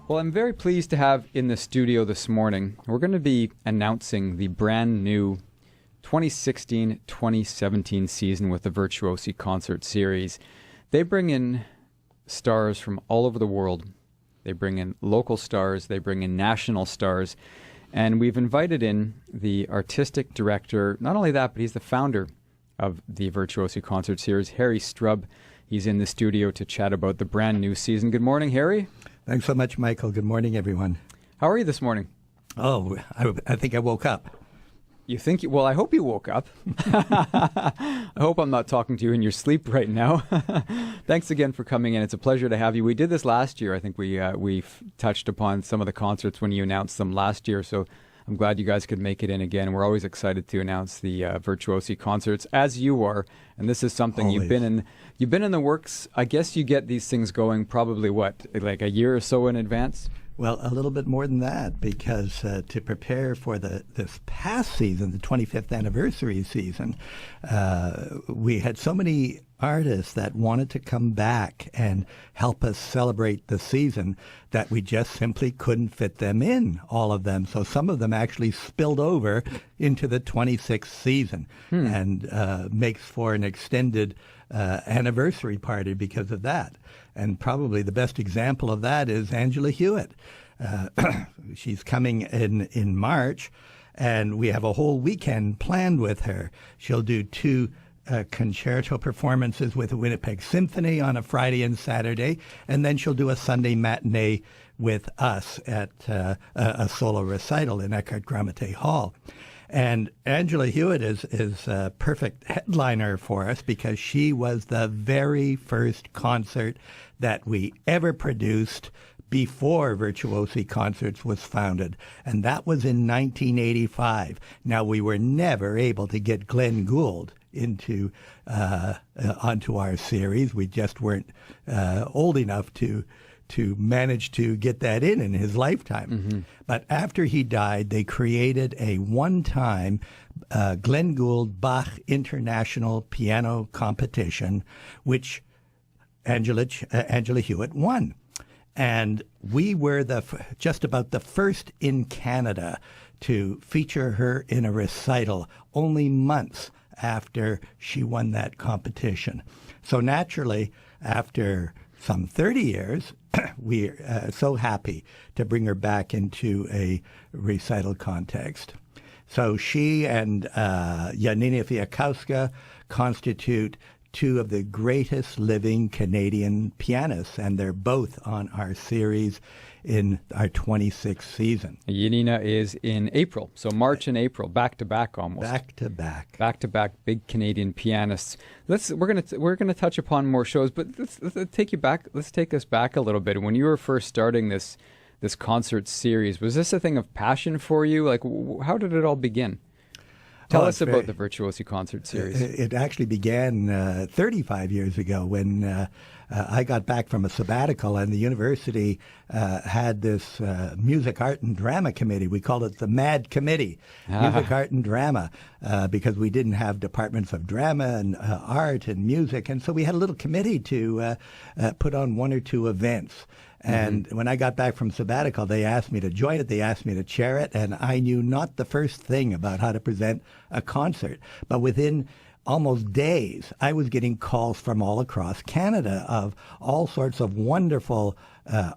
Well, I'm very pleased to have in the studio this morning, we're going to be announcing the brand new 2016-2017 season with the Virtuosi Concert Series. They bring in stars from all over the world. They bring in local stars, they bring in national stars, and we've invited in the artistic director, not only that, but he's the founder of the Virtuosi Concert Series, Harry Strub. He's in the studio to chat about the brand new season. Good morning, Harry. Thanks so much, Michael. Good morning, everyone. How are you this morning? Oh, I think I woke up. You think? Well, I hope you woke up. I hope I'm not talking to you in your sleep right now. Thanks again for coming in. It's a pleasure to have you. We did this last year. I think we touched upon some of the concerts when you announced them last year. So I'm glad you guys could make it in again. We're always excited to announce the Virtuosi Concerts, as you are. And this is something Always. You've been in the works. I guess you get these things going probably like a year or so in advance? Well, a little bit more than that, because to prepare for this past season, the 25th anniversary season, we had so many artists that wanted to come back and help us celebrate the season that we just simply couldn't fit them in, all of them. So some of them actually spilled over into the 26th season and makes for an extended anniversary party because of that. And probably the best example of that is Angela Hewitt. She's coming in March, and we have a whole weekend planned with her. She'll do two concerto performances with the Winnipeg Symphony on a Friday and Saturday, and then she'll do a Sunday matinee with us at a solo recital in Eckhart Gramate Hall. And Angela Hewitt is a perfect headliner for us because she was the very first concert that we ever produced before Virtuosi Concerts was founded, and that was in 1985. Now, we were never able to get Glenn Gould onto our series. We just weren't old enough to manage to get that in his lifetime. Mm-hmm. But after he died, they created a one-time Glenn Gould Bach International Piano Competition, which Angela Hewitt won. And we were just about the first in Canada to feature her in a recital only months after she won that competition. So naturally, after some 30 years, we're so happy to bring her back into a recital context. So she and Janina Fiakowska constitute two of the greatest living Canadian pianists, and they're both on our series in our 26th season. Janina is in April, so March and April, back to back almost. Back to back, big Canadian pianists. We're gonna touch upon more shows, but let's take you back. Let's take us back a little bit. When you were first starting this concert series, was this a thing of passion for you? Like, how did it all begin? Tell us about the Virtuosi Concert Series. It actually began 35 years ago when I got back from a sabbatical, and the university had this music, art, and drama committee. We called it the MAD Committee, Music, Art, and Drama, because we didn't have departments of drama and art and music. And so we had a little committee to put on one or two events. And when I got back from sabbatical, they asked me to join it. They asked me to chair it. And I knew not the first thing about how to present a concert. But within almost days, I was getting calls from all across Canada of all sorts of wonderful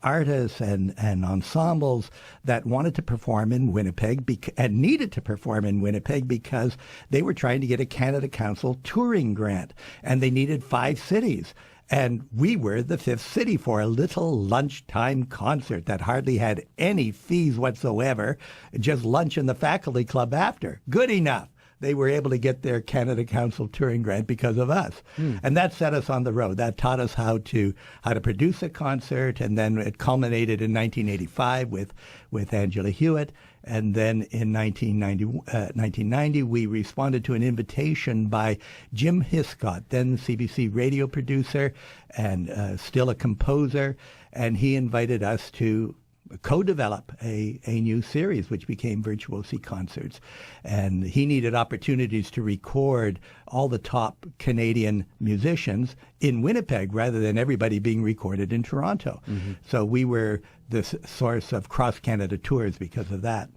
artists and ensembles that wanted to perform in Winnipeg and needed to perform in Winnipeg because they were trying to get a Canada Council touring grant. And they needed 5 cities. And we were the 5th city for a little lunchtime concert that hardly had any fees whatsoever, just lunch in the faculty club after. Good enough. They were able to get their Canada Council touring grant because of us. And that set us on the road. That taught us how to produce a concert, and then it culminated in 1985 with Angela Hewitt. And then in 1990, we responded to an invitation by Jim Hiscott, then CBC radio producer and still a composer, and he invited us to co-develop a new series, which became Virtuosi Concerts. And he needed opportunities to record all the top Canadian musicians in Winnipeg rather than everybody being recorded in Toronto. So we were the source of cross-Canada tours because of that.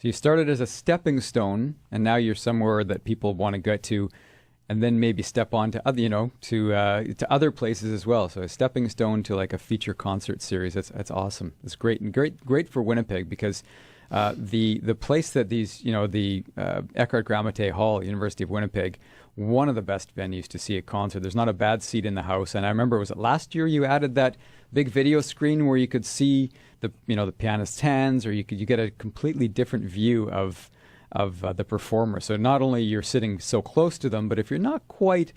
So you started as a stepping stone, and now you're somewhere that people want to get to, and then maybe step on to other, to other places as well. So a stepping stone to like a feature concert series. That's awesome. It's great and great for Winnipeg because the place that these, the Eckhart Gramate Hall, University of Winnipeg, one of the best venues to see a concert. There's not a bad seat in the house. And I remember, was it last year you added that big video screen where you could see the pianist's hands, or you get a completely different view of the performer. So not only you're sitting so close to them, but if you're not quite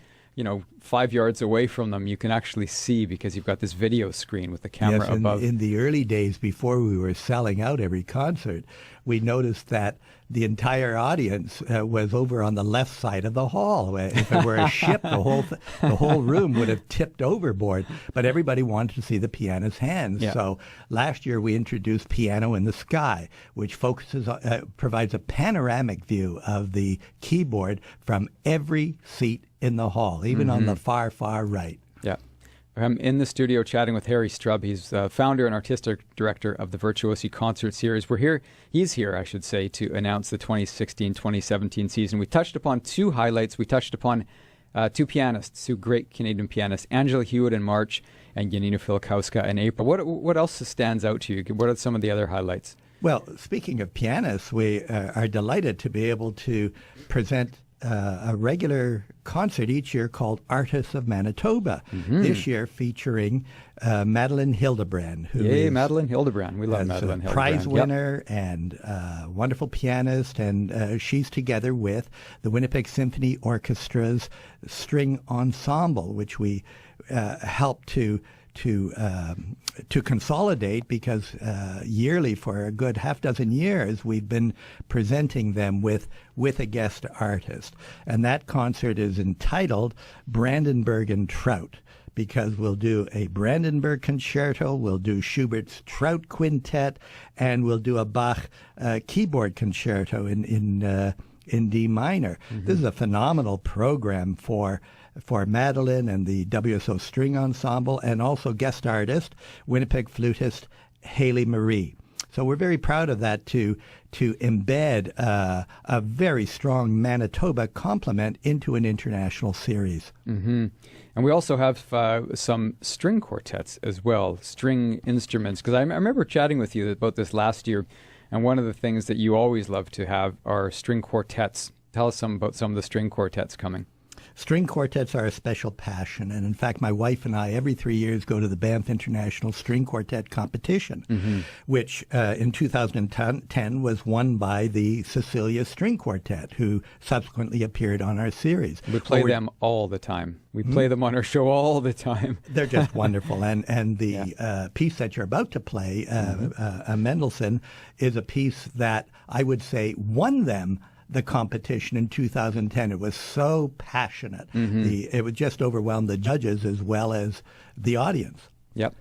5 yards away from them, you can actually see because you've got this video screen with the camera above. In the early days, before we were selling out every concert, we noticed that the entire audience was over on the left side of the hall. If it were a ship, the whole room would have tipped overboard. But everybody wanted to see the pianist's hands. Yeah. So last year we introduced Piano in the Sky, which provides a panoramic view of the keyboard from every seat in the hall, even on the far, far right. Yeah. I'm in the studio chatting with Harry Strub. He's founder and artistic director of the Virtuosi Concert Series. He's here, I should say, to announce the 2016-2017 season. We touched upon two highlights. We touched upon two pianists, two great Canadian pianists, Angela Hewitt in March and Janina Filikowska in April. What else stands out to you? What are some of the other highlights? Well, speaking of pianists, we are delighted to be able to present a regular concert each year called Artists of Manitoba. This year featuring Madeleine Hildebrand, who is Madeleine Hildebrand. We love Madeleine Hildebrand. Prize winner and wonderful pianist, and she's together with the Winnipeg Symphony Orchestra's string ensemble, which we help to consolidate because yearly for a good half dozen years we've been presenting them with a guest artist. And that concert is entitled Brandenburg and Trout, because we'll do a Brandenburg concerto, we'll do Schubert's Trout Quintet, and we'll do a Bach keyboard concerto in D minor. This is a phenomenal program for Madeleine and the WSO String Ensemble, and also guest artist, Winnipeg flutist Haley Marie. So we're very proud of that to embed a very strong Manitoba complement into an international series. And we also have some string quartets as well, string instruments, because I remember chatting with you about this last year, and one of the things that you always love to have are string quartets. Tell us about some of the string quartets coming. String quartets are a special passion, and in fact, my wife and I, every 3 years, go to the Banff International String Quartet Competition, which in 2010 was won by the Cecilia String Quartet, who subsequently appeared on our series. We play them all the time. We play them on our show all the time. They're just wonderful, and the piece that you're about to play, a Mendelssohn, is a piece that I would say won them the competition in 2010. It was so passionate. It would just overwhelm the judges as well as the audience. Yep.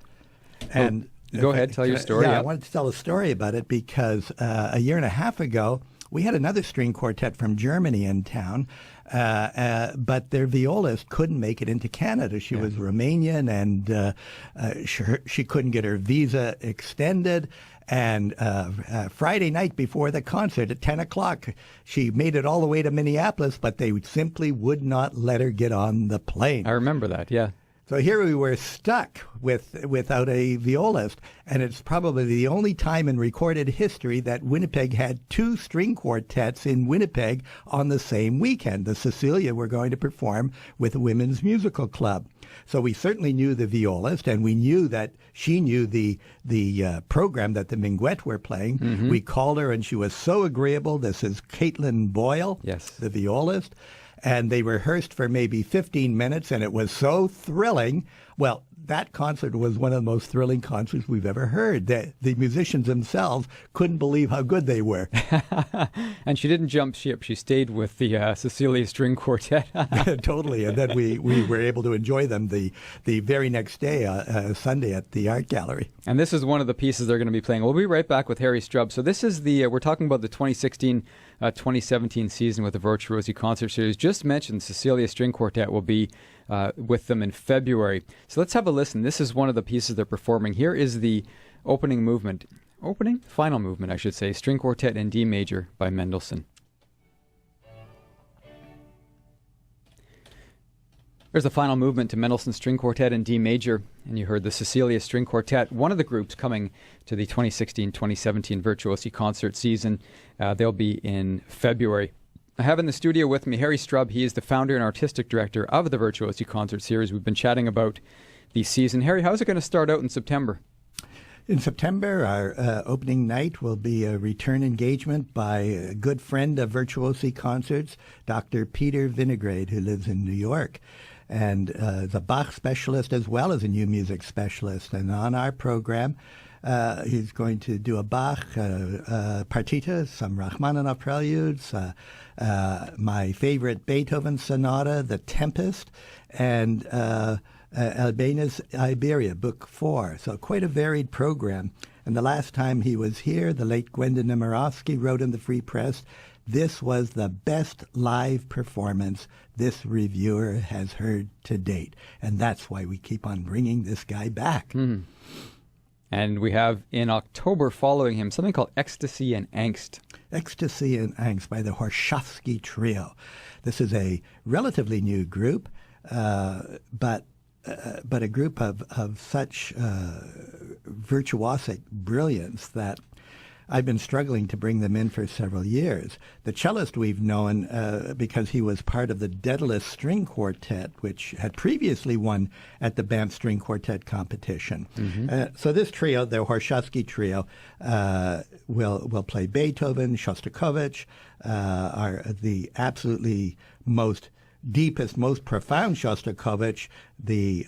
And go ahead, tell your story. I wanted to tell a story about it because a year and a half ago, we had another string quartet from Germany in town, but their violist couldn't make it into Canada. She was Romanian, and she couldn't get her visa extended. And Friday night before the concert at 10 o'clock, she made it all the way to Minneapolis, but they simply would not let her get on the plane. I remember that, yeah. So here we were stuck without a violist, and it's probably the only time in recorded history that Winnipeg had two string quartets in Winnipeg on the same weekend. The Cecilia were going to perform with the Women's Musical Club. So we certainly knew the violist, and we knew that she knew the program that the Minguette were playing. We called her, and she was so agreeable. This is Caitlin Boyle, the violist. And they rehearsed for maybe 15 minutes, and it was so thrilling. Well, that concert was one of the most thrilling concerts we've ever heard. The musicians themselves couldn't believe how good they were. And she didn't jump ship. She stayed with the Cecilia String Quartet. Totally. And then we were able to enjoy them the very next day, Sunday, at the Art Gallery. And this is one of the pieces they're going to be playing. We'll be right back with Harry Strub. So this is we're talking about the 2016-2017 season with the Virtuosi Concert Series. Just mentioned Cecilia String Quartet will be with them in February. So let's have a listen. This is one of the pieces they're performing. Here is the final movement, I should say, String Quartet in D major by Mendelssohn. There's the final movement to Mendelssohn String Quartet in D major, and you heard the Cecilia String Quartet, one of the groups coming to the 2016-2017 Virtuosi Concert season. They'll be in February. I have in the studio with me Harry Strub. He is the founder and artistic director of the Virtuosi Concert Series. We've been chatting about the season. Harry, how's it going to start out in September? In September, our opening night will be a return engagement by a good friend of Virtuosi Concerts, Dr. Peter Vinograde, who lives in New York, and is a Bach specialist as well as a new music specialist. And on our program, he's going to do a Bach partita, some Rachmaninoff preludes, my favorite Beethoven sonata, The Tempest, and Albéniz Iberia, Book 4. So quite a varied program. And the last time he was here, the late Gwenda Nemirovsky wrote in the Free Press, "This was the best live performance this reviewer has heard to date." And that's why we keep on bringing this guy back. Mm. And we have in October following him something called Ecstasy and Angst. Ecstasy and Angst by the Warszawski Trio. This is a relatively new group, but a group of such virtuosic brilliance that I've been struggling to bring them in for several years. The cellist we've known because he was part of the Daedalus String Quartet, which had previously won at the Banff String Quartet competition. Mm-hmm. So this trio, the Warszawski Trio, will play Beethoven, Shostakovich, are the absolutely deepest, most profound Shostakovich, the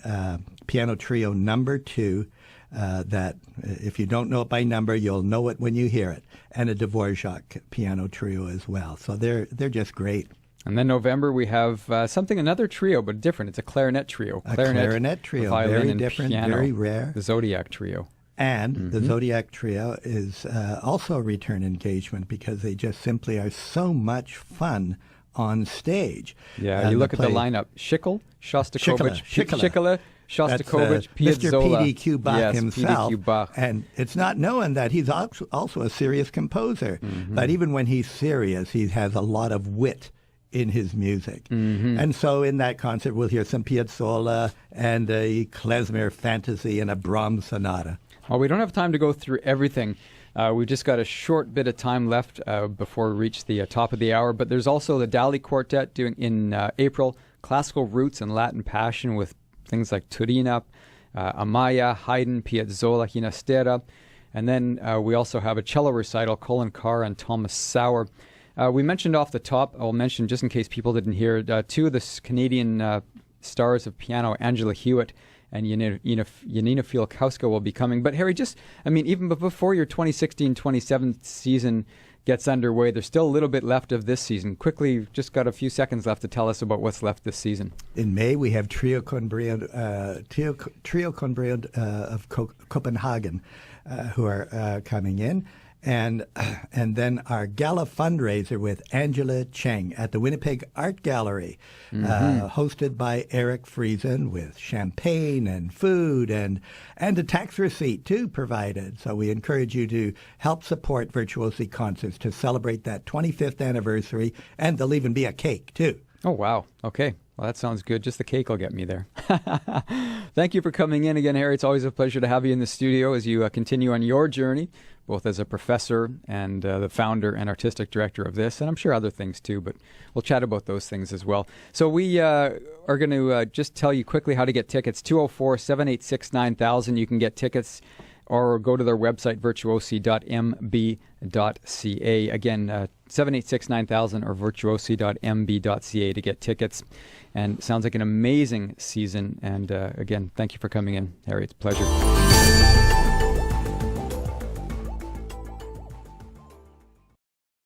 piano trio number 2, that if you don't know it by number, you'll know it when you hear it, and a Dvorak piano trio as well. So they're just great. And then November we have another trio, but different. It's a clarinet trio. A clarinet trio, very different, piano, very rare. The Zodiac Trio. And the Zodiac Trio is also a return engagement because they just simply are so much fun on stage. Yeah, you look at the lineup. Schickel, Shostakovich, Schickel, Shostakovich, Piazzolla. Mr. PDQ Bach himself. PDQ Bach. And it's not known that he's also a serious composer. Mm-hmm. But even when he's serious, he has a lot of wit in his music. Mm-hmm. And so in that concert, we'll hear some Piazzolla and a klezmer fantasy and a Brahms sonata. Well, we don't have time to go through everything. We've just got a short bit of time left before we reach the top of the hour. But there's also the Dali Quartet doing in April, classical roots and Latin passion with things like Turina, Amaya, Haydn, Piazzolla, Ginastera. And then we also have a cello recital, Colin Carr and Thomas Sauer. We mentioned off the top, I'll mention just in case people didn't hear, 2 of the Canadian stars of piano, Angela Hewitt and Janina Fielkowska will be coming. But Harry, even before your 2016-27 season gets underway, there's still a little bit left of this season. Quickly, just got a few seconds left to tell us about what's left this season. In May, we have Trio Conbriand of Copenhagen who are coming in. And then our gala fundraiser with Angela Cheng at the Winnipeg Art Gallery, hosted by Eric Friesen, with champagne and food and a tax receipt, too, provided. So we encourage you to help support Virtuosi Concerts to celebrate that 25th anniversary, and there'll even be a cake, too. Oh, wow. Okay. Well, that sounds good. Just the cake will get me there. Thank you for coming in again, Harry. It's always a pleasure to have you in the studio as you continue on your journey, both as a professor and the founder and artistic director of this, and I'm sure other things too, but we'll chat about those things as well. So we are going to just tell you quickly how to get tickets. 204-786-9000. You can get tickets or go to their website, virtuosi.mb.ca. Again, 786-9000 or virtuosi.mb.ca to get tickets. And sounds like an amazing season. And again, thank you for coming in, Harry. It's a pleasure.